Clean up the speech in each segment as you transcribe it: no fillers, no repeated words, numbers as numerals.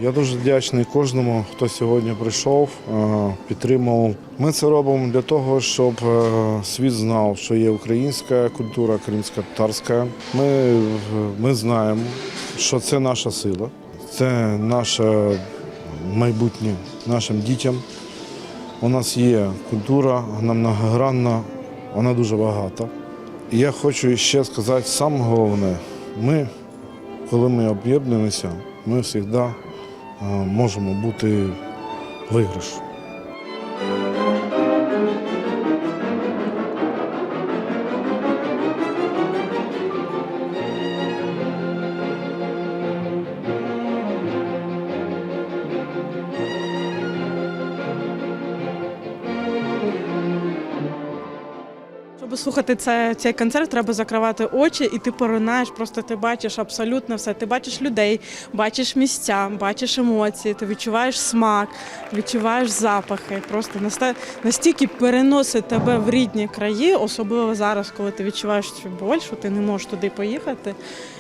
Я дуже вдячний кожному, хто сьогодні прийшов, підтримав. Ми це робимо для того, щоб світ знав, що є українська культура, кримсько-татарська. Ми знаємо, що це наша сила, це наше майбутнє нашим дітям. У нас є культура, вона многогранна, вона дуже багата. І я хочу ще сказати, саме головне, коли ми об'єднуємося, ми завжди можемо бути виграш. Щоб слухати цей концерт, треба закривати очі, і ти поринаєш, просто ти бачиш абсолютно все. Ти бачиш людей, бачиш місця, бачиш емоції, ти відчуваєш смак, відчуваєш запахи. Просто настільки переносить тебе в рідні краї, особливо зараз, коли ти відчуваєш цю боль, що ти не можеш туди поїхати.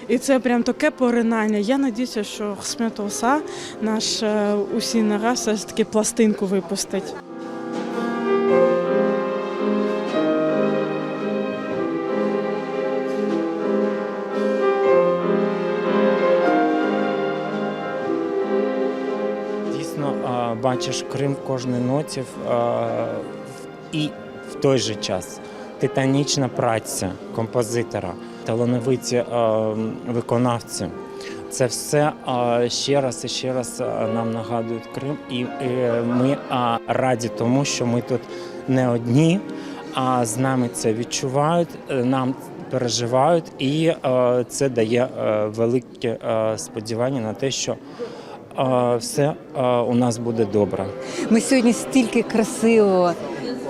І це прям таке поринання. Я сподіваюся, що Хисмет Оса, наш Усін Ага, все ж таки пластинку випустить. Бачиш Крим в кожній ноті і в той же час титанічна праця композитора, талановиті виконавці. Це все ще раз і ще раз нам нагадують Крим. І ми раді тому, що ми тут не одні, а з нами це відчувають, нам переживають. І це дає велике сподівання на те, що все у нас буде добре. Ми сьогодні стільки красивого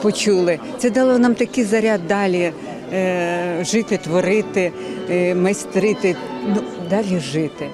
почули. Це дало нам такий заряд далі жити, творити, майстрити, далі жити.